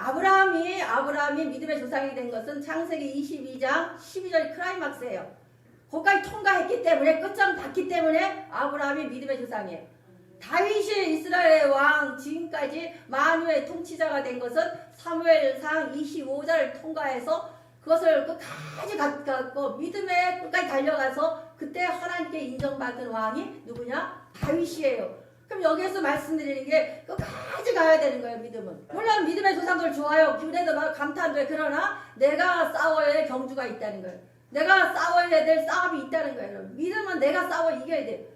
아브라함이 믿음의 조상이 된 것은 창세기 22장 12절 클라이막스예요. 거기까지 통과했기 때문에 끝장 봤기 때문에 아브라함이 믿음의 조상이에요. 다윗이 이스라엘의 왕 지금까지 만유의 통치자가 된 것은 사무엘상 25절을 통과해서 그것을 끝까지 갖고 믿음의 끝까지 달려가서 그때 하나님께 인정받은 왕이 누구냐? 다윗이에요. 그럼 여기에서 말씀드리는 게 끝까지 가야 되는 거예요. 믿음은. 물론 믿음의 조상들 좋아요. 그래도 막 감탄돼. 그러나 내가 싸워야 될 경주가 있다는 거예요. 내가 싸워야 될 싸움이 있다는 거예요. 믿음은 내가 싸워 이겨야 돼.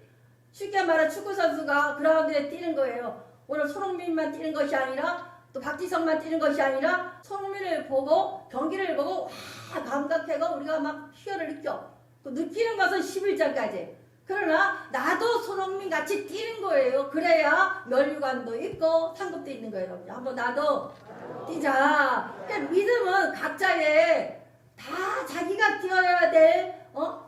쉽게 말해 축구선수가 그라운드에 뛰는 거예요. 오늘 손흥민만 뛰는 것이 아니라 또 박지성만 뛰는 것이 아니라 손흥민을 보고 경기를 보고 와 감각해가 우리가 막 희열을 느껴. 그 느끼는 것은 11장까지. 그러나 나도 손흥민 같이 뛰는 거예요. 그래야 면류관도 있고 상급도 있는 거예요. 여러분. 한번 나도 뛰자. 그러니까 믿음은 각자의 다 자기가 뛰어야 될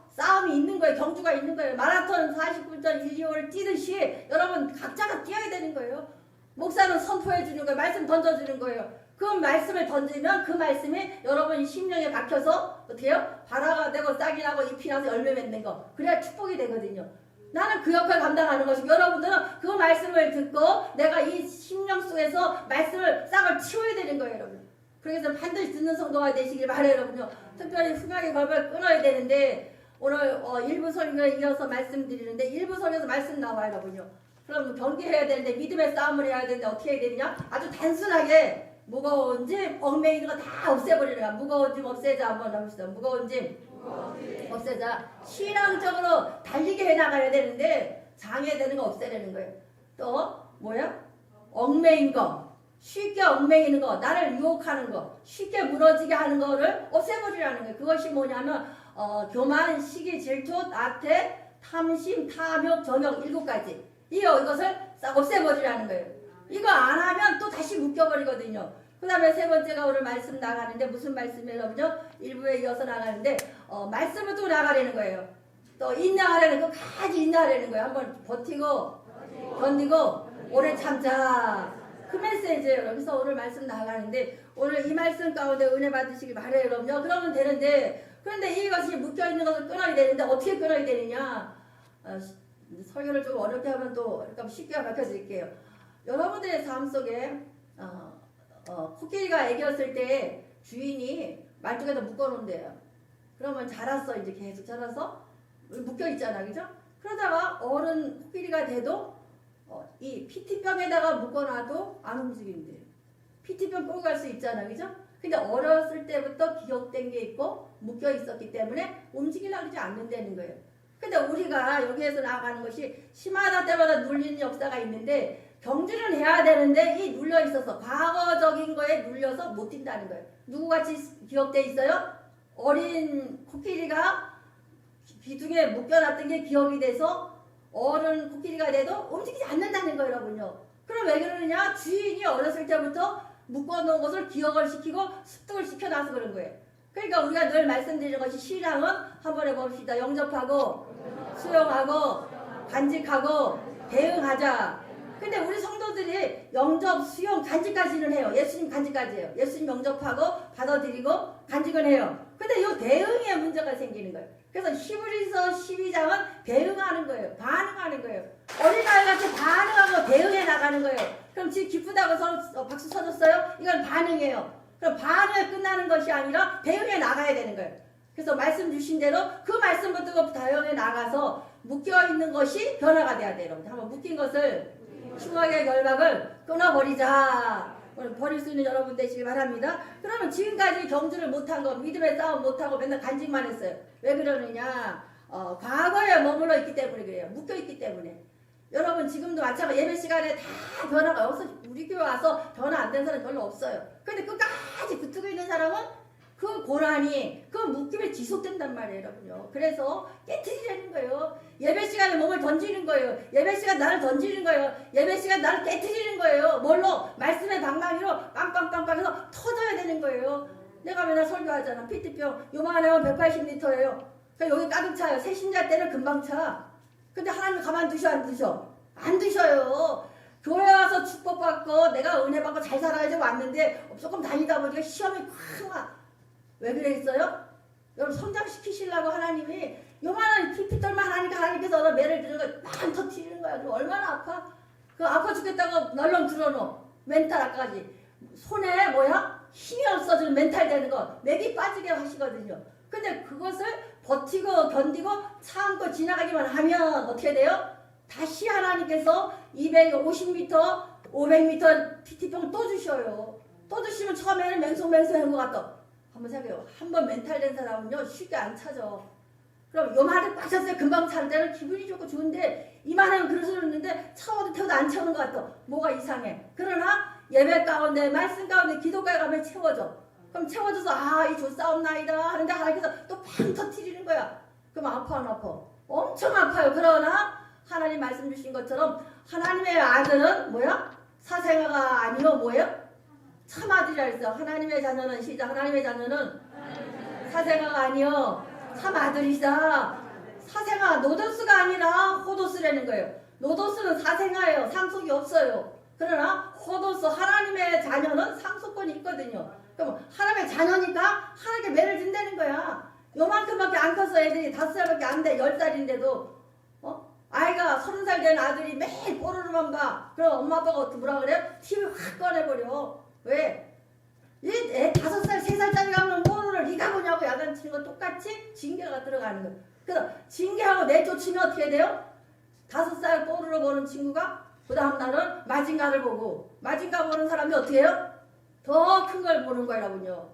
싸움이 있는 거예요. 경주가 있는 거예요. 마라톤 40분전 1, 2호를 뛰듯이 여러분 각자가 뛰어야 되는 거예요. 목사는 선포해 주는 거예요. 말씀 던져주는 거예요. 그 말씀을 던지면 그 말씀이 여러분 심령에 박혀서 어떻게 해요? 발화가 되고 싹이 나고 잎이 나서 열매 맺는 거. 그래야 축복이 되거든요. 나는 그 역할을 감당하는 것이고 여러분들은 그 말씀을 듣고 내가 이 심령 속에서 말씀을 싹을 치워야 되는 거예요. 여러분. 그래서 반드시 듣는 성도가 되시길 바라요. 여러분요. 특별히 흉악의 걸음을 끊어야 되는데 오늘 일부 설교에 이어서 말씀드리는데 일부 설교에서 말씀 나와요. 여러분요. 그럼 경계해야 되는데 믿음의 싸움을 해야 되는데 어떻게 해야 되느냐? 아주 단순하게 무거운 짐, 얽매이는 거 다 없애버리는 거야. 무거운 짐 없애자. 한번 해봅시다. 무거운 짐 없애자. 신앙적으로 달리게 해나가야 되는데 장애되는 거 없애려는 거예요. 또 뭐야? 얽매인 거. 쉽게 얽매이는 거. 나를 유혹하는 거. 쉽게 무너지게 하는 거를 없애버리라는 거예요. 그것이 뭐냐면 교만, 시기, 질투, 나태, 탐심, 탐욕, 정욕 7가지. 이것을 싹 없애버리라는 거예요. 이거 안 하면 또 다시 묶여버리거든요. 그 다음에 세 번째가 오늘 말씀 나가는데 무슨 말씀이에요? 여러분요? 일부에 이어서 나가는데 말씀을 또 나가려는 거예요. 또 인내하려는 끝까지 인내하려는 거예요. 한번 버티고 견디고 오래 참자. 그 메시지예요. 그래서 오늘 말씀 나가는데 오늘 이 말씀 가운데 은혜 받으시길 바래요. 여러분요. 그러면 되는데 그런데 이것이 묶여있는 것을 끊어야 되는데 어떻게 끊어야 되느냐? 설교를 좀 어렵게 하면 또 쉽게 밝혀드릴게요. 여러분들의 삶 속에 코끼리가 애기였을 때 주인이 말뚝에다 묶어놓은대요. 그러면 자랐어. 이제 계속 자라서 묶여있잖아. 그죠? 그러다가 어른 코끼리가 돼도 이 피티병에다가 묶어놔도 안 움직인대요. 피티병 끌고 갈 수 있잖아. 그죠? 근데 어렸을 때부터 기억된 게 있고 묶여 있었기 때문에 움직이려고 하지 않는다는 거예요. 근데 우리가 여기에서 나아가는 것이 심하다 때마다 눌리는 역사가 있는데 경주는 해야 되는데 이 눌려 있어서 과거적인 거에 눌려서 못 뛴다는 거예요. 누구같이 기억돼 있어요? 어린 코끼리가 기둥에 묶여놨던 게 기억이 돼서 어른 코끼리가 돼도 움직이지 않는다는 거예요. 여러분요. 그럼 왜 그러느냐? 주인이 어렸을 때부터 묶어놓은 것을 기억을 시키고 습득을 시켜놔서 그런 거예요. 그러니까 우리가 늘 말씀드리는 것이 신앙은 한번 해봅시다. 영접하고 수용하고 간직하고 대응하자. 근데 우리 성도들이 영접, 수용, 간직까지는 해요. 예수님 간직까지 해요. 예수님 영접하고 받아들이고 간직은 해요. 근데 이 대응에 문제가 생기는 거예요. 그래서 히브리서 12장은 대응하는 거예요. 반응하는 거예요. 어린아이같이 반응하고 대응해 나가는 거예요. 그럼 지금 기쁘다고 박수 쳐줬어요? 이건 반응이에요. 그럼 반응에 끝나는 것이 아니라 대응해 나가야 되는 거예요. 그래서 말씀 주신 대로 그 말씀부터 대응해 나가서 묶여있는 것이 변화가 돼야 돼요. 한번 묶인 것을 흉악의 결박을 끊어버리자. 오늘 버릴 수 있는 여러분 되시길 바랍니다. 그러면 지금까지 경주를 못한 거, 믿음의 싸움 못하고 맨날 간직만 했어요. 왜 그러느냐? 과거에 머물러 있기 때문에 그래요. 묶여있기 때문에. 여러분 지금도 마찬가지 예배 시간에 다 변화가 없어. 우리 교회 와서 변화 안 된 사람 별로 없어요. 근데 끝까지 붙들고 있는 사람은 그 고난이 그 묶임이 지속된단 말이에요. 여러분요. 그래서 깨트리려는 거예요. 예배 시간에 몸을 던지는 거예요. 예배 시간 나를 던지는 거예요. 예배 시간 나를 깨트리는 거예요. 뭘로? 말씀의 방망이로 빵빵빵빵 해서 터져야 되는 거예요. 내가 맨날 설교하잖아. 피티병 요만하면 180리터예요. 그러니까 여기 가득 차요. 새신자 때는 금방 차. 근데 하나님 가만 두셔 안 두셔? 안 두셔요. 교회 와서 축복받고 내가 은혜 받고 잘 살아야지 왔는데 조금 다니다 보니까 시험이 확 와. 왜 그랬어요? 여러분 성장시키시려고 하나님이 요만한 피피떨만 하니까 하나님께서 너 매를 드는 거 막 터트리는 거야. 그럼 얼마나 아파? 그 아파 죽겠다고 널렁 들어놓어. 멘탈 아까지. 손에 뭐야? 힘이 없어지는 멘탈 되는 거. 맥이 빠지게 하시거든요. 근데 그것을 버티고 견디고 참고 지나가기만 하면 어떻게 돼요? 다시 하나님께서 250m, 500m PT병 또 주셔요. 또 주시면 처음에는 맹송맹송한 것 같다. 한번 생각해요. 한번 멘탈 된 사람은요 쉽게 안 차죠. 그럼 요만하게 빠졌어요. 금방 차는 때는 기분이 좋고 좋은데 이만하면 그릇을 넣는데 차워도 태워도 안 차오는 것 같아. 뭐가 이상해. 그러나 예배 가운데 말씀 가운데 기도가에 가면 채워져. 그럼 채워져서 이 조싸움나이다 하는데 하나님께서 또 팡 터트리는 거야. 그럼 아파 안 아파? 엄청 아파요. 그러나 하나님 말씀 주신 것처럼 하나님의 아들은 뭐야? 사생아가 아니요 뭐예요? 참아들이라 했어. 하나님의 자녀는 시작. 하나님의 자녀는 사생아가 아니요 참아들이시다. 사생아 노도스가 아니라 호도스라는 거예요. 노도스는 사생아예요. 상속이 없어요. 그러나 호도스 하나님의 자녀는 상속권이 있거든요. 그럼 하나님의 자녀니까 하나님께 매를 준다는 거야. 요만큼밖에 안 컸어. 애들이 5살밖에 안 돼. 10살인데도 아이가 30살 된 아들이 매일 뽀로로만 봐. 그럼 엄마 아빠가 어떻게 뭐라 그래요? TV 확 꺼내버려. 왜? 애 5살, 3살짜리 가면 뽀로로를 네가 보냐고 야단치는 거 똑같이 징계가 들어가는 거예요. 그래서 징계하고 내쫓으면 어떻게 돼요? 5살 뽀로로 보는 친구가 그 다음 날은 마징가를 보고 마징가 보는 사람이 어떻게 해요? 더 큰 걸 보는 거라군요.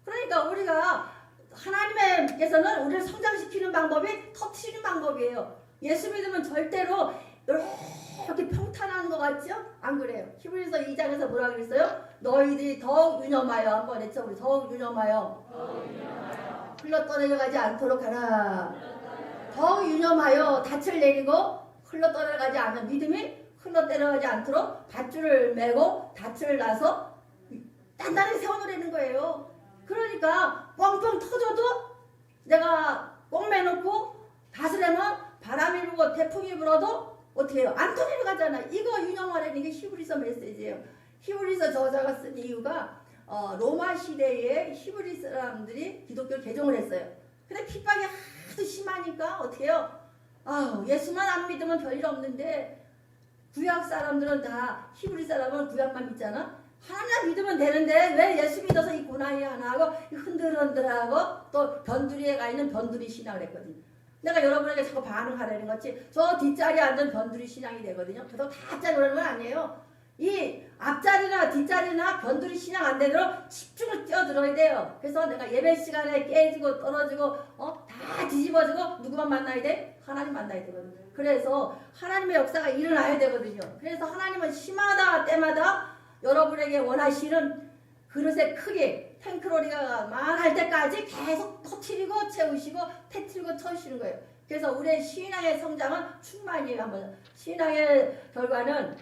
그러니까 우리가 하나님께서는 우리를 성장시키는 방법이 터트리는 방법이에요. 예수 믿으면 절대로 이렇게 평탄한 것 같죠? 안 그래요. 히브리서 2장에서 뭐라 그랬어요? 너희들이 더욱 유념하여 한번 했죠. 우리 더욱 유념하여 흘러 떠내려가지 않도록 하라. 더욱 유념하여 닻을 내리고 흘러 떠내려가지 않는 믿음이 흘러 떠내려가지 않도록 밧줄을 메고 닻을 놔서 단단히 세워놓으라는 거예요. 그러니까 뻥뻥 터져도 내가 꼭 매놓고 닷을 바람이 불고 태풍이 불어도 어떻게 해요? 안 떠내려가잖아. 이거 유념하라는 게 히브리서 메시지예요. 히브리서 저자가 쓴 이유가 로마 시대에 히브리 사람들이 기독교를 개종을 했어요. 근데 핍박이 하도 심하니까 어떻게 해요? 예수만 안 믿으면 별일 없는데 구약 사람들은 다 히브리 사람은 구약만 믿잖아. 하나님 믿으면 되는데 왜 예수 믿어서 이 고난이 하나 하고 흔들흔들하고 또 변두리에 가 있는 변두리 신앙을 했거든요. 내가 여러분에게 자꾸 반응하라는 거지. 저 뒷자리에 앉은 변두리 신앙이 되거든요. 그래서 다 앞자리 오라는 건 아니에요. 이 앞자리나 뒷자리나 변두리 신앙 안 되도록 집중을 뛰어들어야 돼요. 그래서 내가 예배 시간에 깨지고 떨어지고 다 뒤집어지고 누구만 만나야 돼? 하나님 만나야 되거든요. 그래서 하나님의 역사가 일어나야 되거든요. 그래서 하나님은 시마다 때마다 여러분에게 원하시는 그릇의 크기 탱크로리가 만할 때까지 계속 터트리고 채우시고 터트리고 채우시는 거예요. 그래서 우리의 신앙의 성장은 충만이에요. 한번 신앙의 결과는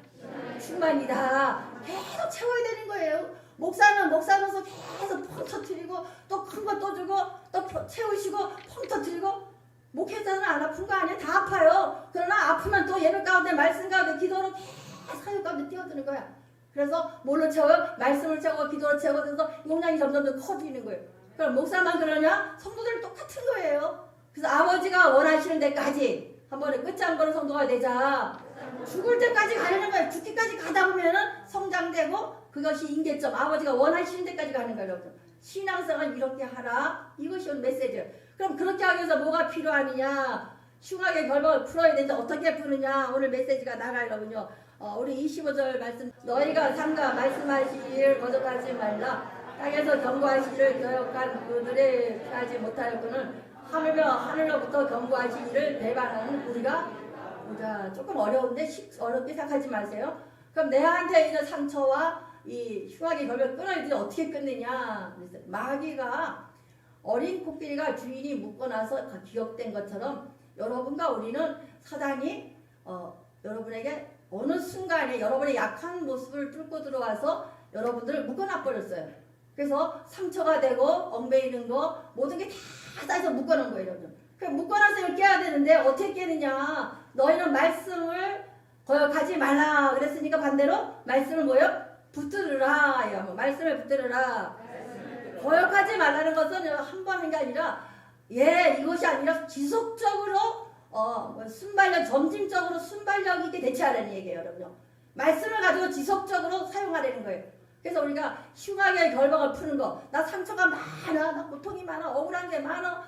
충만이다. 계속 채워야 되는 거예요. 목사로서 계속 펑 터트리고 또 큰 거 또 주고 또 채우시고 펑 터트리고 목회자는 안 아픈 거 아니에요? 다 아파요. 그러나 아프면 또 예배 가운데 말씀 가운데 기도로 계속 사역 가운데 뛰어드는 거야. 그래서 뭘로 채워요? 말씀을 채우고 기도로 채우고 그래서 용량이 점점 더 커지는 거예요. 그럼 목사만 그러냐? 성도들은 똑같은 거예요. 그래서 아버지가 원하시는 데까지 한 번에 끝장보는 성도가 되자. 죽을 때까지 가려는 거예요. 죽기까지 가다 보면은 성장되고 그것이 인계점. 아버지가 원하시는 데까지 가는 거예요. 신앙생활은 이렇게 하라. 이것이 오늘 메시지예요. 그럼 그렇게 하기 위해서 뭐가 필요하느냐? 흉악의 결박을 풀어야 되는데 어떻게 푸느냐? 오늘 메시지가 나가려군요. 우리 25절 말씀 너희가 삼가 말씀하시기를 거듭하지 말라. 땅에서 경고하시기를 교역한 그들의 피하지 못하였거늘 하물며 하늘로부터 경고하시기를 배반하는 우리가 보자. 조금 어려운데 어렵게 생각하지 마세요. 그럼 내한테 있는 상처와 이 흉악의 결박을 끊어야지 어떻게 끊느냐. 마귀가 어린 코끼리가 주인이 묶어놔서 기억된 것처럼 여러분과 우리는 사단이 여러분에게 어느 순간에 여러분의 약한 모습을 뚫고 들어와서 여러분들을 묶어놔 버렸어요. 그래서 상처가 되고 엉매이는 거 모든 게 다 쌓여서 묶어놓은 거예요. 여러분. 묶어놔서 이걸 깨야 되는데 어떻게 깨느냐. 너희는 말씀을 거역하지 말라 그랬으니까 반대로 말씀을 뭐요? 붙들으라. 말씀을 붙들으라. 거역하지 말라는 것은 한 번 한 게 아니라 이것이 아니라 지속적으로 순발력, 점진적으로 순발력 있게 대처하라는 얘기예요, 여러분요. 말씀을 가지고 지속적으로 사용하라는 거예요. 그래서 우리가 흉하게 결박을 푸는 거, 나 상처가 많아, 나 고통이 많아, 억울한 게 많아,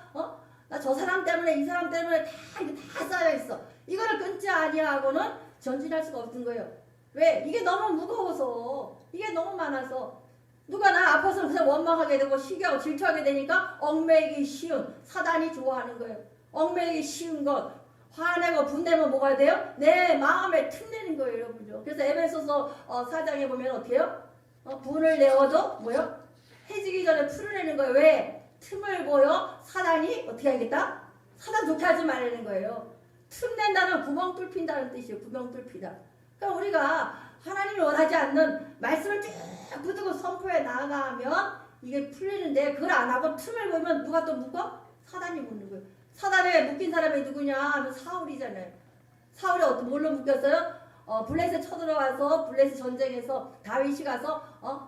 나 저 사람 때문에 이 사람 때문에 이게 다 쌓여 있어. 이거를 끊지 아니하고는 전진할 수가 없는 거예요. 왜? 이게 너무 무거워서, 이게 너무 많아서. 누가 나 아파서 그냥 원망하게 되고 시기하고 질투하게 되니까 얽매이기 쉬운 사단이 좋아하는 거예요. 얽매이기 쉬운 것, 화내고 분내면 뭐가 돼요? 내 마음에 틈내는 거예요, 여러분요. 그래서 에베소서 4장에 보면 어떻게 해요? 분을 내어도 뭐요? 해지기 전에 풀어내는 거예요. 왜? 틈을 보여 사단이 어떻게 하겠다? 사단 좋게 하지 말라는 거예요. 틈낸다는 구멍 뚫힌다는 뜻이에요. 구멍 뚫히다. 그러니까 우리가 하나님이 원하지 않는 말씀을 쭉 붙들고 선포해 나가면 이게 풀리는데 그걸 안 하고 틈을 보면 누가 또 묶어? 사단이 묶는 거예요. 사단에 묶인 사람이 누구냐 하면 사울이잖아요. 사울이 뭘로 묶였어요? 블레셋 쳐들어와서 블레셋 전쟁에서 다윗이 가서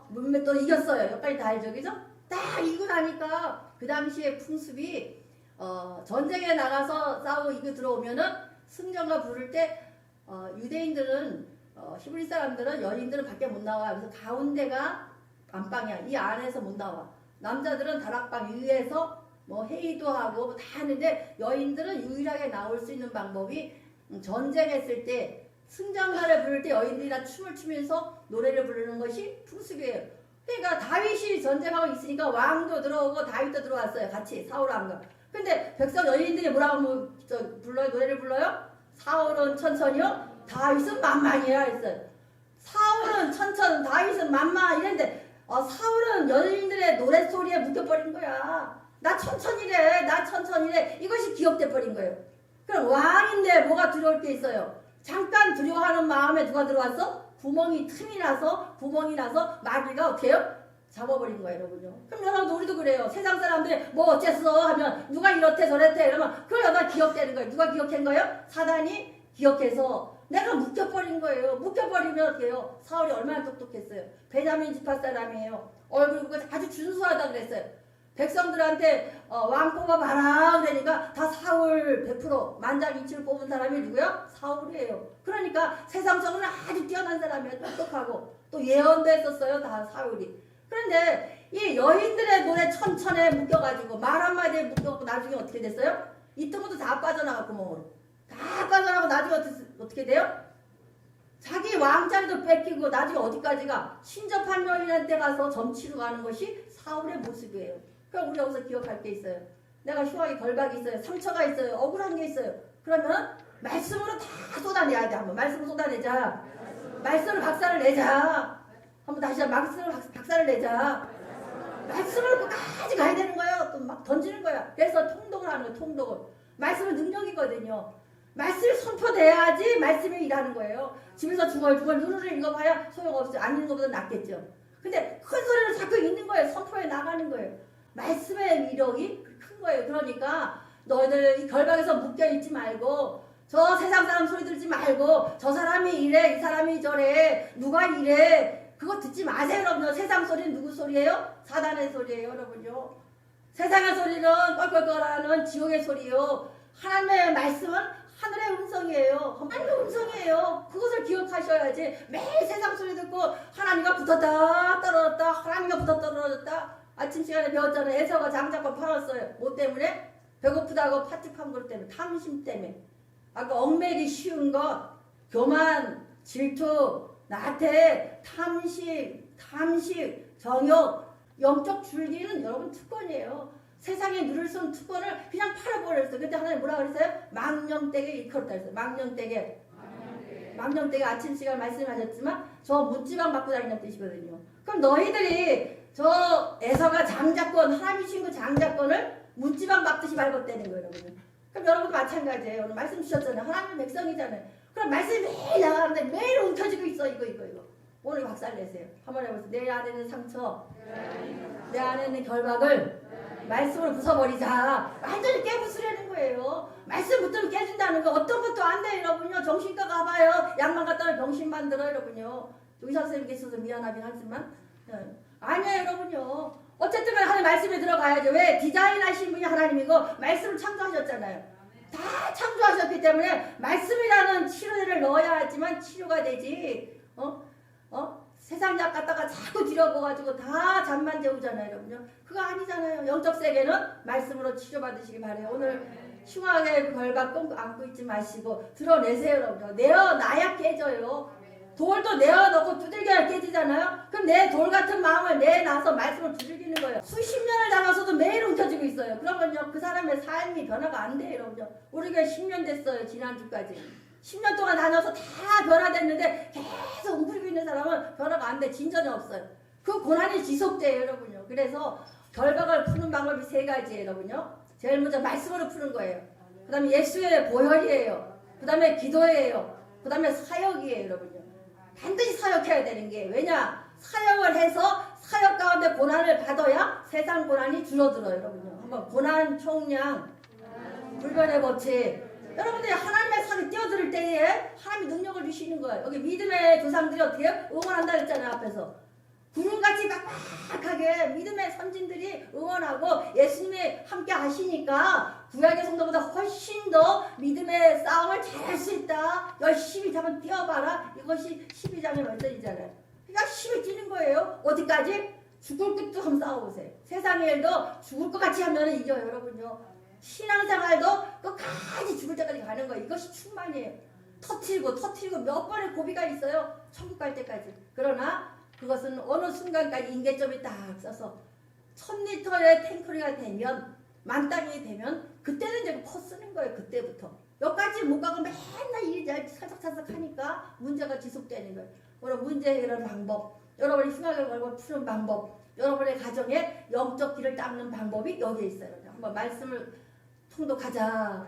문매 또 이겼어요. 여기까지 다 알죠, 그죠? 딱 이기고 나니까 그 당시에 풍습이 전쟁에 나가서 싸우고 이겨 들어오면은 승전가 부를 때 유대인들은 히브리 사람들은 여인들은 밖에 못 나와. 그래서 가운데가 안방이야. 이 안에서 못 나와. 남자들은 다락방 위에서 뭐 회의도 하고 뭐 다 하는데 여인들은 유일하게 나올 수 있는 방법이 전쟁했을 때 승전가를 부를 때 여인들이랑 춤을 추면서 노래를 부르는 것이 풍습이에요. 그러니까 다윗이 전쟁하고 있으니까 왕도 들어오고 다윗도 들어왔어요. 같이 사울왕과. 근데 백성 여인들이 뭐라고 불러요? 노래를 불러요? 사울은 천천히요? 다윗은 만만이야 했어요. 사울은 천천, 다윗은 만만 이랬는데 사울은 여인들의 노랫소리에 묶여버린 거야. 나 천천히래, 나 천천히래. 이것이 기억돼 버린 거예요. 그럼 왕인데 뭐가 두려울 게 있어요? 잠깐 두려워하는 마음에 누가 들어왔어? 틈이 나서 마귀가 어떻게 해요? 잡아버린 거예요, 여러분요. 그럼 여러분 우리도 그래요. 세상 사람들이 뭐 어째서 하면 누가 이렇대 저랬대 이러면 그걸 여기다 기억되는 거예요. 누가 기억한 거예요? 사단이 기억해서 내가 묶여버린 거예요. 묶여버리면 어떻게 해요? 사울이 얼마나 똑똑했어요. 베냐민 지파 사람이에요. 얼굴 그거 아주 준수하다 그랬어요. 백성들한테 왕 뽑아봐라 그러니까 다 사울 100% 만장일치를 뽑은 사람이 누구야? 사울이에요. 그러니까 세상적으로 아주 뛰어난 사람이에요. 똑똑하고 또 예언도 했었어요. 다 사울이. 그런데 이 여인들의 노래 천천에 묶여가지고 말 한마디에 묶여갖고 나중에 어떻게 됐어요? 있던 것도 다 빠져나가 구멍으로. 다 빠져나가고 나중에 어떻게 돼요? 자기 왕자리도 뺏기고 나중에 어디까지가 신접한 여인한테 가서 점치러 가는 것이 사울의 모습이에요. 그럼 우리 여기서 기억할 게 있어요. 내가 흉하게 결박이 있어요. 상처가 있어요. 억울한 게 있어요. 그러면 말씀으로 다 쏟아내야 돼. 한번 말씀을 쏟아내자. 말씀을 박살을 내자. 한번 다시 말씀을 박살을 내자. 말씀을 끝까지 가야 되는 거예요. 또 막 던지는 거야. 그래서 통독을 하는 거예요. 통독을. 말씀은 능력이거든요. 말씀을 선포돼야지 말씀이 일하는 거예요. 집에서 중얼중얼 누르르 읽어봐야 소용없어요. 안 읽는 것보다 낫겠죠. 근데 큰 소리를 자꾸 읽는 거예요. 선포해 나가는 거예요. 말씀의 위력이 큰 거예요. 그러니까 너희들 이 결박에서 묶여있지 말고 저 세상 사람 소리 들지 말고 저 사람이 이래 이 사람이 저래 누가 이래 그거 듣지 마세요. 여러분. 세상 소리는 누구 소리예요? 사단의 소리예요. 여러분요. 세상의 소리는 껄껄껄하는 지옥의 소리요. 하나님의 말씀은 하늘의 음성이에요. 하나님의 음성이에요. 그것을 기억하셔야지. 매일 세상 소리 듣고 하나님과 붙었다 떨어졌다 하나님과 붙었다 떨어졌다. 아침 시간에 배웠잖아요. 에서가 장작과 팔았어요. 뭐 때문에? 배고프다고 파티판 것 때문에. 탐심 때문에. 아까 얽매기 쉬운 것, 교만, 질투, 나태, 탐식, 정욕, 영적 줄기는 여러분 특권이에요. 세상에 누릴 수 없는 특권을 그냥 팔아버렸어요. 그때 하나님 뭐라 그랬어요? 망령되게 일컬었다 그랬어요. 망령되게 아침 시간 말씀하셨지만 저 문지방 받고 다니는 뜻이거든요. 그럼 너희들이 저 에서가 장자권, 하나님이 주신 그 장자권을 문지방 받듯이 밟았다는 거예요, 여러분. 그럼 여러분도 마찬가지예요. 오늘 말씀 주셨잖아요. 하나님의 백성이잖아요. 그럼 말씀이 매일 나가는데 매일 움켜쥐고 있어. 이거. 오늘 박살 내세요. 한번 해보세요. 내 안에 있는 상처, 내 안에 있는 결박을 말씀으로 부숴버리자. 완전히 깨부수려는 거예요. 거예요. 말씀 붙들면 깨진다는 거 어떤 것도 안 돼요, 여러분요. 정신과 가봐요. 약만 갖다 놓으면 병신 만들어, 여러분요. 의사 선생님께 있어서 미안하긴 하지만 아니에요, 여러분요. 어쨌든 간에 하나님 말씀에 들어가야죠. 왜? 디자인하신 분이 하나님이고 말씀을 창조하셨잖아요. 다 창조하셨기 때문에 말씀이라는 치료제를 넣어야 하지만 치료가 되지. 세상 약 갖다가 자꾸 들여보가지고 다 잠만 재우잖아요, 여러분요. 그거 아니잖아요. 영적 세계는 말씀으로 치료받으시기 바래요. 오늘 흉하게 벌받 안고 있지 마시고 드러내세요, 여러분요. 내어놔야 깨져요. 돌도 내어놓고 두들겨야 깨지잖아요. 그럼 내 돌 같은 마음을 내놔서 말씀을 두들기는 거예요. 수십 년을 담아서도 매일 움켜쥐고 있어요. 그러면요, 그 사람의 삶이 변화가 안 돼요, 여러분요. 우리 교회 10년 됐어요, 지난주까지. 10년 동안 다녀서 다 변화됐는데 계속 웅크리고 있는 사람은 변화가 안 돼. 진전이 없어요. 그 고난이 지속돼요, 여러분요. 그래서 결박을 푸는 방법이 세 가지예요, 여러분요. 제일 먼저 말씀으로 푸는 거예요. 그 다음에 예수의 보혈이에요. 그 다음에 기도예요. 그 다음에 사역이에요, 여러분요. 반드시 사역해야 되는 게, 왜냐? 사역을 해서 사역 가운데 고난을 받아야 세상 고난이 줄어들어요, 여러분요. 한번 고난 총량 불변의 법칙. 여러분들이 하나님의 산에 뛰어들 때에 하나님이 능력을 주시는 거예요. 여기 믿음의 조상들이 어떻게 응원한다 그랬잖아요, 앞에서. 구름같이 빡빡하게 믿음의 선진들이 응원하고 예수님이 함께 하시니까 구약의 성도보다 훨씬 더 믿음의 싸움을 잘할 수 있다. 열심히 한번 뛰어봐라. 이것이 12장의 말씀이잖아요. 그러니까 열심히 뛰는 거예요. 어디까지? 죽을 끝도 한번 싸워보세요. 세상의 일도 죽을 것 같이 하면 이겨요, 여러분요. 신앙생활도 끝까지 죽을 때까지 가는 거예요. 이것이 충만이에요. 터트리고 몇 번의 고비가 있어요. 천국 갈 때까지. 그러나 그것은 어느 순간까지 인계점이 딱 써서 1000리터의 탱크리가 되면, 만땅이 되면 그때는 이제 코 쓰는 거예요. 그때부터. 여기까지 못 가고 맨날 일이 살짝살짝 하니까 문제가 지속되는 거예요. 오늘 문제 해결하는 방법, 여러분이 흉악을 걸고 푸는 방법, 여러분의 가정에 영적 길을 닦는 방법이 여기에 있어요. 한번 말씀을 통독하자.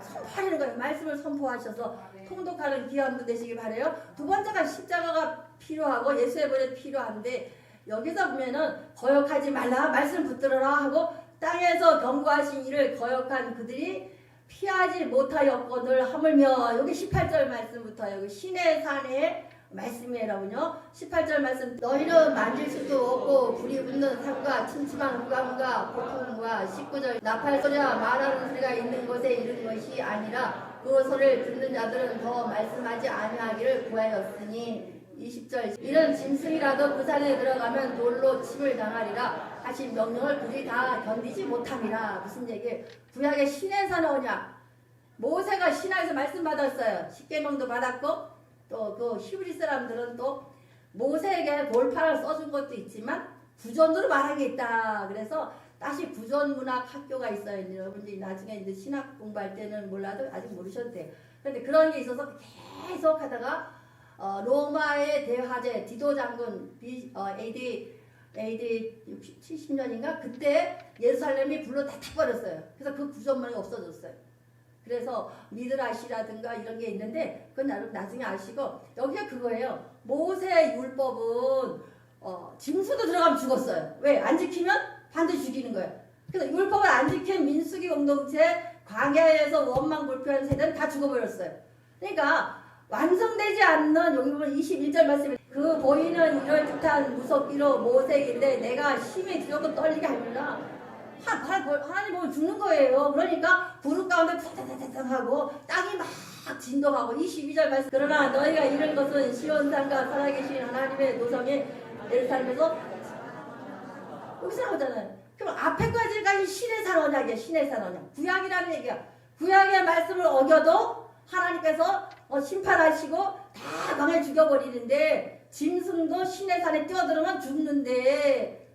선포하는 거예요. 말씀을 선포하셔서 통독하는 귀한 분 되시기 바래요. 두 번째가 십자가가 필요하고 예수의 보혈이 필요한데, 여기서 보면은 거역하지 말라, 말씀 붙들어라 하고 땅에서 경고하신 이를 거역한 그들이 피하지 못하였거늘 하물며, 여기 18절 말씀부터 여기 신의 산에 말씀이에요, 여러분요. 18절 말씀. 너희는 만질 수도 없고 불이 붙는 산과 침침한 후광과 폭풍과 19절 나팔 소리와 말하는 소리가 있는 곳에 이른 것이 아니라 그 소리를 듣는 자들은 더 말씀하지 아니하기를 구하였으니 20절 이런 짐승이라도 그 산에 들어가면 돌로 침을 당하리라 하신 명령을 그들이 다 견디지 못함이라. 무슨 얘기예요? 구약의 신의 산에 오냐? 모세가 신하에서 말씀 받았어요. 십계명도 받았고 또 그 히브리 사람들은 또 모세에게 돌판을 써준 것도 있지만 구전으로 말한 게 있다. 그래서 다시 구전문학 학교가 있어요. 여러분들이 나중에 이제 신학 공부할 때는 몰라도 아직 모르셔도 돼요. 그런데 그런 게 있어서 계속 하다가 로마의 대화제 디도 장군 AD 70년인가 그때 예루살렘이 불로 다 타버렸어요. 그래서 그 구전문이 없어졌어요. 그래서 미드라시라든가 이런 게 있는데 그건 나중에 아시고, 여기가 그거예요. 모세 율법은 짐승도 들어가면 죽었어요. 왜? 안 지키면 반드시 죽이는 거예요. 그래서 율법을 안 지킨 민수기 공동체, 광야에서 원망 불평한 세대는 다 죽어버렸어요. 그러니까 완성되지 않는, 여기 보면 21절 말씀에 그 보이는 이럴 듯한 무섭기로 모세인데 내가 힘이 조금 떨리게 하느라 하나님 보면 죽는 거예요. 그러니까 구름 가운데 타타타타 하고 땅이 막 진동하고 22절 말씀. 그러나 너희가 이런 것은 시온산과 살아계신 하나님의 노성이 예루살렘에서 여기서 나오잖아요. 그럼 앞에까지 신의 산 언약이야. 신의 산 언약. 구약이라는 얘기야. 구약의 말씀을 어겨도 하나님께서 심판하시고 다 망해 죽여버리는데, 짐승도 신의 산에 뛰어들으면 죽는데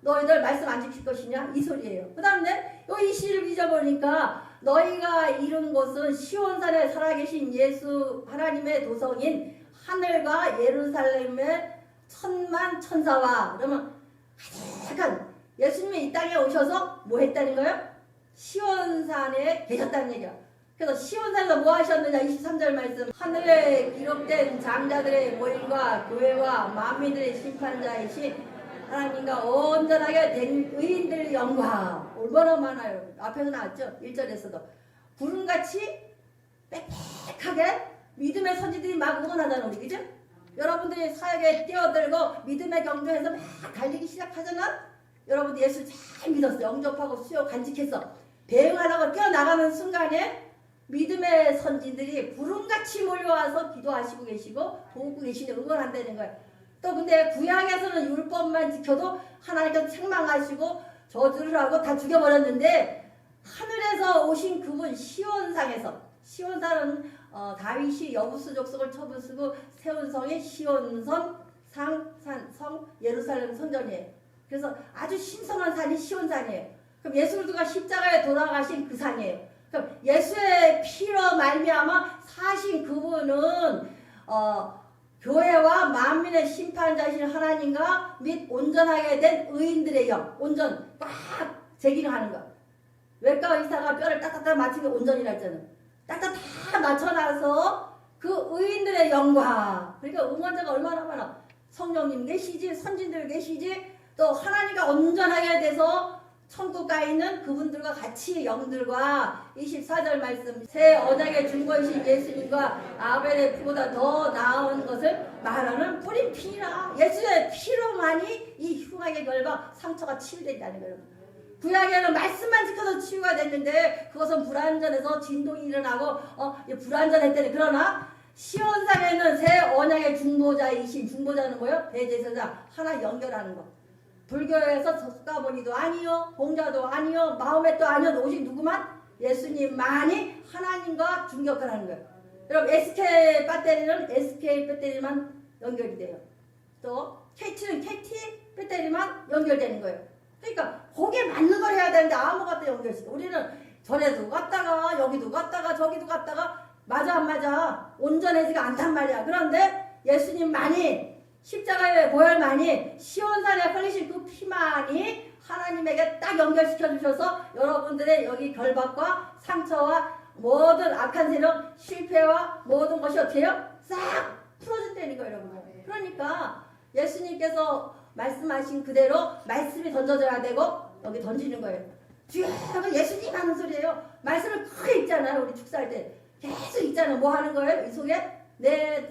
너희들 말씀 안 지킬 것이냐? 이 소리예요. 그 다음에 여기 22절 보니까 너희가 이룬 곳은 시온산에 살아계신 예수 하나님의 도성인 하늘과 예루살렘의 천만 천사와, 그러면 약간 예수님이 이 땅에 오셔서 뭐 했다는 거예요? 시온산에 계셨다는 얘기야. 그래서 시온산에서 뭐 하셨느냐? 23절 말씀. 하늘에 기록된 장자들의 모임과 교회와 만민들의 심판자이신 하나님과 온전하게 된 의인들의 영광 얼마나 많아요. 앞에서 나왔죠. 1절에서도 구름같이 빽빽하게 믿음의 선지들이 막 응원하잖아. 우리 그죠? 여러분들이 사역에 뛰어들고 믿음의 경주에서 막 달리기 시작하잖아. 여러분들 예수 잘 믿었어. 영접하고 수요 간직했어. 배응하다가 뛰어나가는 순간에 믿음의 선진들이 구름같이 몰려와서 기도하시고 계시고 도우고 계시는 응원한다는 거예요. 또 근데 구약에서는 율법만 지켜도 하나님께서 책망하시고 저주를 하고 다 죽여버렸는데 하늘에서 오신 그분 시온상에서 시온산은 다윗이 여부수 족속을 처부수고 세운 성이 시온성 성 예루살렘 성전이에요. 그래서 아주 신성한 산이 시온산이에요. 그럼 예수 그리스도가 십자가에 돌아가신 그 산이에요. 그럼 예수의 피로 말미암아 사신 그분은 교회와 만민의 심판자이신 하나님과 및 온전하게 된 의인들의 영, 온전 꽉 제기하는 거. 외과 의사가 뼈를 딱딱딱 맞추게 온전이라 했잖아. 딱딱 다 맞춰놔서 그 의인들의 영광. 그러니까 응원자가 얼마나 많아. 성령님 계시지, 선진들 계시지, 또 하나님과 온전하게 돼서 천국 가 있는 그분들과 같이 영들과 24절 말씀 새 언약의 중보이신 예수님과 아벨의 피보다 더 나은 것을 말하는 뿌린 피라. 예수의 피로만이 이 흉악의 결과 상처가 치유된다는 거예요. 구약에는 말씀만 지켜서 치유가 됐는데 그것은 불완전해서 진동이 일어나고 불완전했대요. 그러나 시온상에는 새 언약의 중보자이신 중보자는 뭐예요? 대제사장 하나 연결하는 거. 불교에서 석가모니도 아니요, 공자도 아니요, 마호멧도 아니요, 오직 누구만? 예수님만이 하나님과 중격을 하는 거예요. 여러분 SK 배터리는 SK 배터리만 연결이 돼요. 또 KT는 KT 배터리만 연결되는 거예요. 그러니까 거기에 맞는 걸 해야 되는데 아무것도 연결시켜. 우리는 전에도 갔다가 여기도 갔다가 저기도 갔다가 맞아 안 맞아 온전해지가 않단 말이야. 그런데 예수님만이 십자가의 보혈만이 시온산에 흘리신 그 피만이 하나님에게 딱 연결시켜 주셔서 여러분들의 여기 결박과 상처와 모든 악한 세력 실패와 모든 것이 어떻게 해요? 싹 풀어진다는 거예요. 여러분. 그러니까 예수님께서 말씀하신 그대로 말씀이 던져져야 되고 여기 던지는 거예요. 주여 예수님 하는 소리예요. 말씀을 크게 읽잖아요. 우리 축사할 때 계속 읽잖아요. 뭐 하는 거예요? 이 속에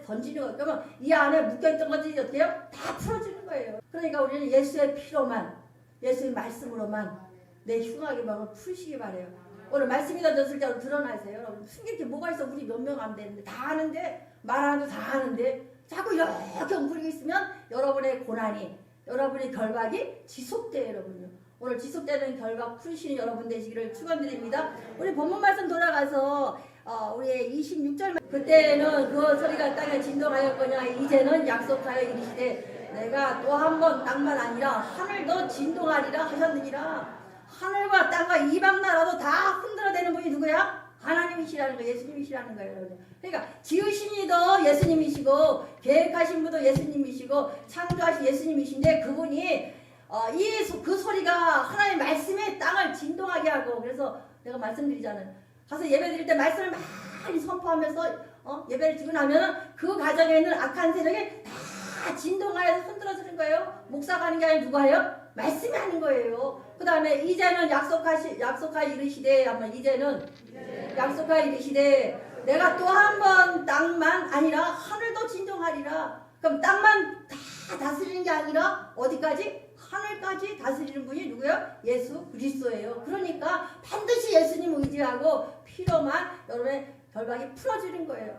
던지는 거예요. 그러면 이 안에 묶여있던 것들이 어떻게 해요? 다 풀어지는 거예요. 그러니까 우리는 예수의 피로만 예수의 말씀으로만 내 흉악의 마음을 풀시기 바래요. 오늘 말씀이 던졌을 때 드러나세요. 여러분 숨길 게 뭐가 있어. 우리 몇 명 안 되는데 다 아는데 말하는데 다 아는데 자꾸 이렇게 엉클리고 있으면 여러분의 고난이 여러분의 결박이 지속돼요. 여러분요. 오늘 지속되는 결박 풀으시는 여러분 되시기를 축원드립니다. 우리 본문 말씀 돌아가서 우리 26절 그때는 그 소리가 땅에 진동하였거냐 이제는 약속하여 이르시되 내가 또 한 번 땅만 아니라 하늘도 진동하리라 하셨느니라. 하늘과 땅과 이방 나라도 다 흔들어대는 분이 누구야? 하나님이시라는 거예요. 예수님이시라는 거예요. 여러분. 그러니까 지으신 이도 예수님이시고 계획하신 분도 예수님이시고 창조하신 예수님이신데 그분이 그 소리가 하나님의 말씀에 땅을 진동하게 하고 그래서 내가 말씀드리잖아요. 가서 예배 드릴 때 말씀을 많이 선포하면서 예배를 드리고 나면은 그 가정에 있는 악한 세력이 다 진동하여서 흔들어지는 거예요. 목사가 하는 게 아니라 누가 해요? 말씀이 하는 거예요. 그 다음에 이제는 약속하 이르시되 이제는 약속하 이르시되 내가 또 한 번 땅만 아니라 하늘도 진동하리라. 그럼 땅만 다 다스리는 게 아니라 어디까지? 하늘까지 다스리는 분이 누구예요? 예수 그리스도예요. 그러니까 반드시 예수님 의지하고 피로만 여러분의 결박이 풀어지는 거예요.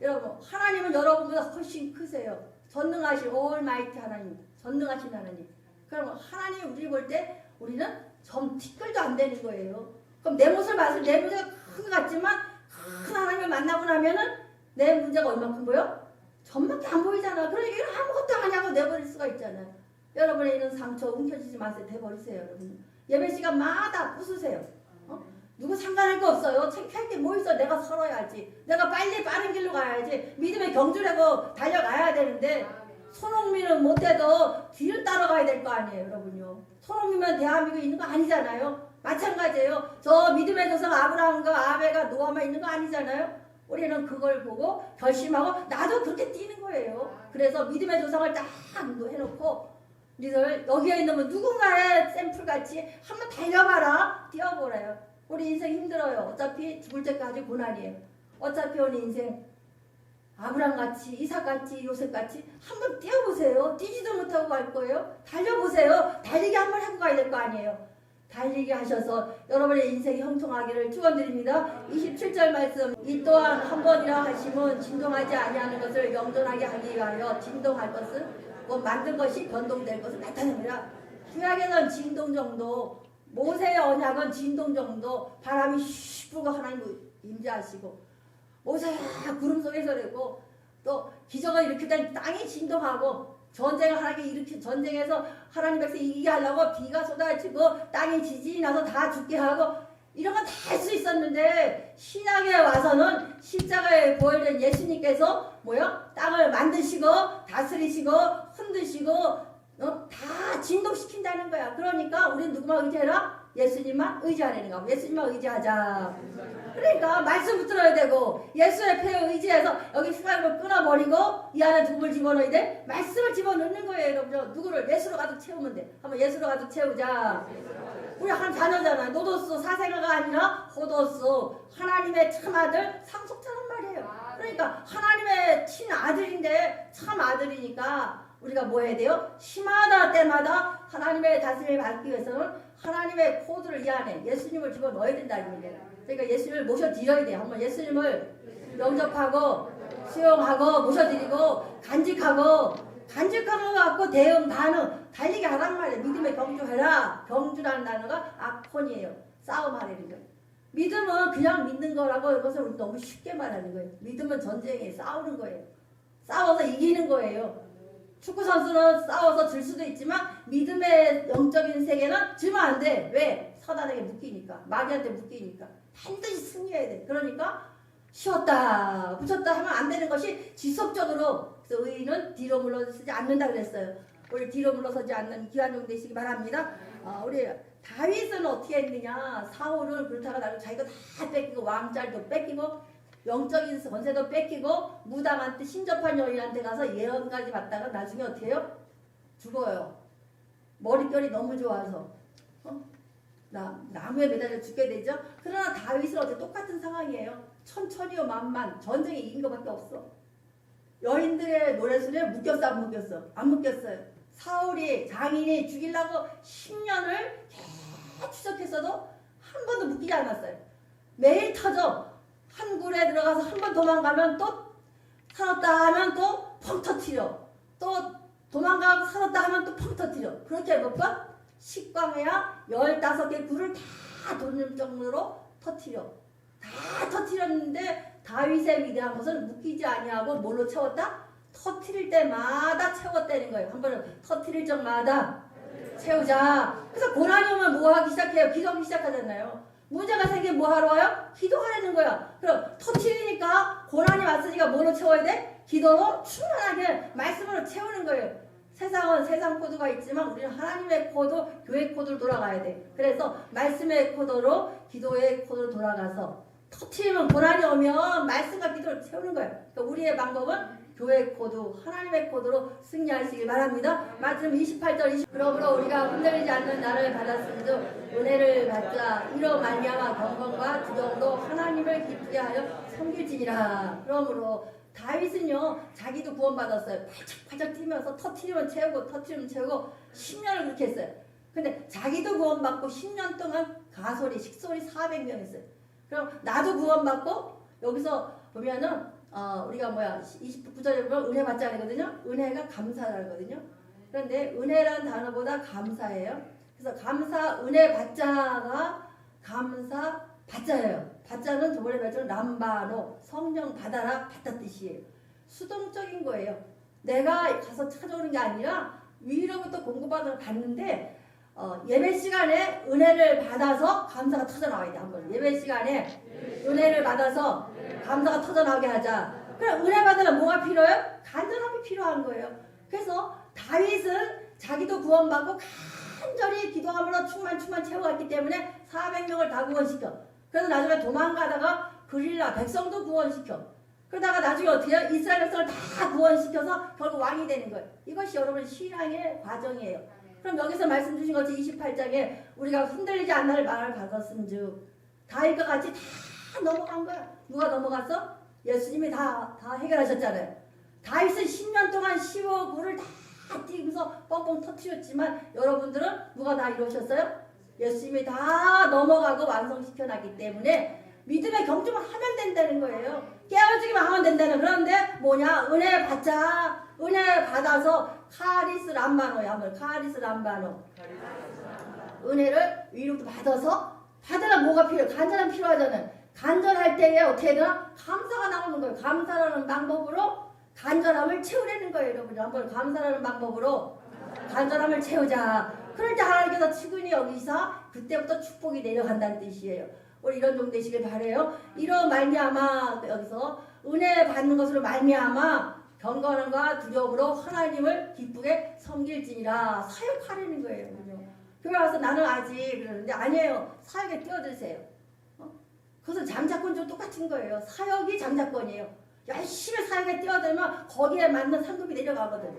여러분 하나님은 여러분보다 훨씬 크세요. 전능하신 올마이티 하나님, 전능하신 하나님. 그럼 하나님 우리를 볼 때 우리는 점 티끌도 안 되는 거예요. 그럼 내 모습을 봤을 때 내 문제가 큰 것 같지만 큰 하나님을 만나고 나면은 내 문제가 얼마큼 보여? 점밖에 안 보이잖아. 그러니까 이거 아무것도 아니냐고 내버릴 수가 있잖아요. 여러분의 있는 상처 움켜쥐지 마세요. 대버리세요. 여러분. 예배 시간마다 부수세요. 누구 상관할 거 없어요. 창피할 게 뭐 있어. 내가 살아야지. 내가 빨리 빠른 길로 가야지. 믿음의 경주라고 달려가야 되는데 손흥민은 못해도 뒤를 따라가야 될 거 아니에요. 여러분요. 손흥민은 대한민국에 있는 거 아니잖아요. 마찬가지예요. 저 믿음의 조상 아브라함과 아벨과 노아만 있는 거 아니잖아요. 우리는 그걸 보고 결심하고 나도 그렇게 뛰는 거예요. 그래서 믿음의 조상을 딱 해놓고 니들 여기에 있는 누군가의 샘플같이 한번 달려봐라. 뛰어보래요. 우리 인생 힘들어요. 어차피 죽을 때까지 고난이에요. 어차피 우리 인생 아브람같이 이삭같이 요셉같이 한번 뛰어보세요. 뛰지도 못하고 갈 거예요. 달려보세요. 달리기 한번 하고 가야 될 거 아니에요. 달리기 하셔서 여러분의 인생이 형통하기를 축원드립니다. 27절 말씀 이 또한 한 번이라 하시면 진동하지 아니하는 것을 영존하게 하기 위하여 진동할 것은 뭐 만든 것이 변동될 것을 나타냅니다. 구약에는 진동 정도, 모세의 언약은 진동 정도, 바람이 슉 불고 하나님 임재하시고 모세야 구름 속에서 그랬고 또 기적을 일으킬 때 땅이 진동하고 전쟁을 하나님께 일으키 전쟁에서 하나님 백성 이기게 하려고 비가 쏟아지고 땅이 지진이 나서 다 죽게 하고 이런 건 다 할 수 있었는데 신약에 와서는 십자가에 보혈된 예수님께서 뭐요? 땅을 만드시고 다스리시고 흔드시고 다 진동시킨다는 거야. 그러니까 우리는 누구만 의지해라? 예수님만 의지하라는 거. 예수님만 의지하자. 그러니까 말씀 붙들어야 되고 예수의 패에 의지해서 여기 휘발유를 끊어버리고 이 안에 누구를 집어넣어야 돼? 말씀을 집어넣는 거예요. 여러분. 누구를 예수로 가득 채우면 돼. 한번 예수로 가득 채우자. 우리 한 자녀잖아요. 노도스 사생아가 아니라 호도스 하나님의 참아들 상속자란 말이에요. 그러니까 하나님의 친아들인데 참아들이니까 우리가 뭐 해야 돼요? 시마다 때마다 하나님의 다스림을 받기 위해서는 하나님의 코드를 이 안에 예수님을 집어넣어야 된다는 얘기예요. 그러니까 예수님을 모셔드려야 돼요. 한번 예수님을 영접하고 수용하고 모셔드리고 간직하고 갖고 대응 반응 달리기 하란 말이에요. 믿음에 경주해라. 경주라는 단어가 아콘이에요. 싸움하라는 거예요. 믿음은 그냥 믿는 거라고 이것을 우리 너무 쉽게 말하는 거예요. 믿음은 전쟁에 싸우는 거예요. 싸워서 이기는 거예요. 축구 선수는 싸워서 질 수도 있지만 믿음의 영적인 세계는 지면 안 돼. 왜? 사단에게 묶이니까. 마귀한테 묶이니까. 반드시 승리해야 돼. 그러니까 쉬었다 붙였다 하면 안 되는 것이 지속적으로. 그래서 의인은 뒤로 물러서지 않는다 그랬어요. 우리 뒤로 물러서지 않는 기완종 되시기 바랍니다. 우리 다윗은 어떻게 했느냐. 사울은 그렇다가 나를 자기가 다 뺏기고 왕자리도 뺏기고 영적인 권세도 뺏기고 무당한테 신접한 여인한테 가서 예언까지 받다가 나중에 어떻게 해요? 죽어요. 머릿결이 너무 좋아서 나무에 매달려 죽게 되죠. 그러나 다윗은 어떻게 똑같은 상황이에요. 천천히요 만만 전쟁에 이긴 것밖에 없어. 여인들의 노래소리에 묶였어 안 묶였어? 안 묶였어요. 사울이 장인이 죽이려고 10년을 계속 추적했어도 한 번도 묶이지 않았어요. 매일 터져. 한 굴에 들어가서 한 번 도망가면 또 살았다 하면 또 펑 터트려. 또 도망가고 살았다 하면 또 펑 터트려. 그렇게 해볼까? 식광해야 15개 굴을 다 돌릴 정도로 터트려. 다 터트렸는데 다윗의 위대한 것은 묶이지 아니하고 뭘로 채웠다? 터트릴 때마다 채웠다는 거예요. 한 번은 터트릴 적마다 채우자. 그래서 고난이 오면 뭐 하기 시작해요? 기도하기 시작하잖아요. 문제가 생기면 뭐 하러 와요? 기도하라는 거야. 그럼 터트리니까 고난이 왔으니까 뭐로 채워야 돼? 기도로 충분하게 말씀으로 채우는 거예요. 세상은 세상 코드가 있지만 우리는 하나님의 코드, 교회 코드로 돌아가야 돼. 그래서 말씀의 코드로 기도의 코드로 돌아가서 터트리면 고난이 오면 말씀과 기도를 채우는 거예요. 그러니까 우리의 방법은 교회 코드, 하나님의 코드로 승리하시길 바랍니다. 말씀 28절 20. 그러므로 우리가 흔들리지 않는 나를 받았은즉 은혜를 받자. 이로 말미암아 경건과 두려움으로 하나님을 기쁘게 하여 섬길지니라. 그러므로 다윗은요 자기도 구원받았어요. 팔짝팔짝 뛰면서 터트리면 채우고 터트리면 채우고 10년을 그렇게 했어요. 근데 자기도 구원받고 10년 동안 가솔이 식솔이 400명 있어요. 그럼 나도 구원받고 여기서 보면은 우리가 29절에 보면 은혜 받자 하거든요. 은혜가 감사하거든요. 그런데 은혜라는 단어보다 감사예요. 그래서 감사 은혜 받자가 감사 받자예요. 받자는 저번에 말했던 람바노 성령 받아라 받다 뜻이에요. 수동적인 거예요. 내가 가서 찾아오는 게 아니라 위로부터 공급받아서 받는데 예배 시간에 은혜를 받아서 감사가 터져나와야 돼. 한번 예배 시간에 은혜를 받아서 감사가 터져나오게 하자. 그럼 은혜 받으면 뭐가 필요해요? 간절함이 필요한 거예요. 그래서 다윗은 자기도 구원받고 간절히 기도함으로 충만 채워갔기 때문에 400명을 다 구원시켜. 그래서 나중에 도망가다가 그릴라 백성도 구원시켜. 그러다가 나중에 어떻게 해요? 이스라엘 백성을 다 구원시켜서 결국 왕이 되는 거예요. 이것이 여러분 신앙의 과정이에요. 그럼 여기서 말씀 주신 것이 28장에 우리가 흔들리지 않는 말을 받았은즉 다윗과 같이 다 넘어간 거야. 누가 넘어갔어? 예수님이 다 해결하셨잖아요. 다윗은 10년 동안 15구를 다 뛰면서 뻥뻥 터뜨렸지만 여러분들은 누가 다 이루셨어요? 예수님이 다 넘어가고 완성시켜놨기 때문에 믿음의 경주만 하면 된다는 거예요. 깨어지기만 하면 된다는. 그런데 뭐냐? 은혜 받자. 은혜 받아서 카리스 람바노야. 한번 카리스 람바노. 은혜를 위로도 받아서 받으면 뭐가 필요해? 간절함 필요하잖아요. 간절할 때에 어떻게 되나? 감사가 나오는 거예요. 감사라는 방법으로 간절함을 채우려는 거예요. 여러분 한번 감사라는 방법으로 간절함을 채우자. 그럴 때 하나님께서 측은히 여기서 그때부터 축복이 내려간다는 뜻이에요. 우리 이런 종 되시길 바래요. 이런 말미암아 여기서 은혜 받는 것으로 말미암아 경건함과 두려움으로 하나님을 기쁘게 섬길지니라. 사역하려는 거예요. 그죠? 교회 와서 나는 아직 그러는데 아니에요. 사역에 뛰어드세요. 그것은 장자권도 똑같은 거예요. 사역이 장자권이에요. 열심히 사역에 뛰어들면 거기에 맞는 상급이 내려가거든.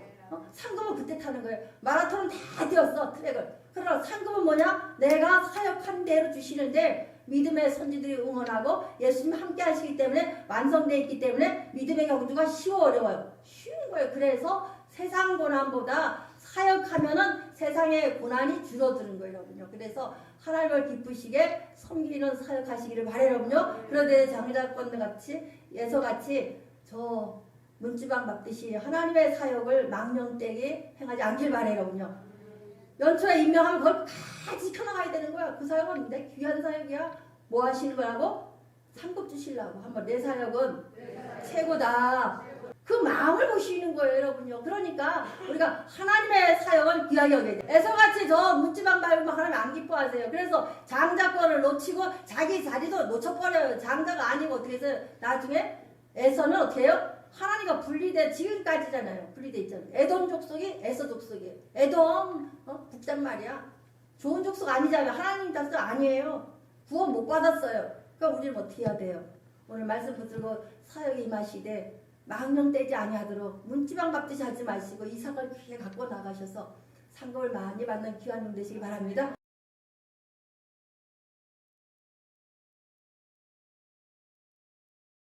상급은 그때 타는 거예요. 마라톤은 다 뛰었어, 트랙을. 그러나 상급은 뭐냐? 내가 사역한 대로 주시는데 믿음의 선지들이 응원하고 예수님 함께 하시기 때문에 완성되어 있기 때문에 믿음의 경주가 쉬워 어려워요. 쉬운 거예요. 그래서 세상 고난보다 사역하면은 세상의 고난이 줄어드는 거예요, 여러분요. 그래서 하나님을 기쁘시게 섬기는 사역하시기를 바래요, 여러분요. 그런데 장자권들 같이 예서같이 저 문지방 밟듯이 하나님의 사역을 망령되게 행하지 않길 바래요, 여러분요. 연초에 임명하면 그걸 다 지켜나가야 되는 거야. 그 사역은 내 귀한 사역이야. 뭐 하시는 거라고? 상급 주시려고. 한번 내 사역은 최고다. 그 마음을 보시는 거예요, 여러분요. 그러니까 우리가 하나님의 사역을 귀하게 여겨야 돼. 에서같이 저 문지방 밟으면 하나님 안 기뻐하세요. 그래서 장자권을 놓치고 자기 자리도 놓쳐버려요. 장자가 아니고 어떻게 해서 나중에 에서는 어떻게 해요? 하나님과 분리돼 지금까지잖아요. 분리돼 있잖아요. 에돔 족속이 에서 족속이에요. 에돔 북단 말이야. 좋은 족속 아니잖아요. 하나님 족속 아니에요. 구원 못 받았어요. 그러니까 우리는 어떻게 해야 돼요? 오늘 말씀 붙들고 사역에 임하시되 망령되지 아니하도록 문지방 밟듯이 하지 마시고 이삭을 귀에 갖고 나가셔서 상급을 많이 받는 귀한 종 되시기 바랍니다.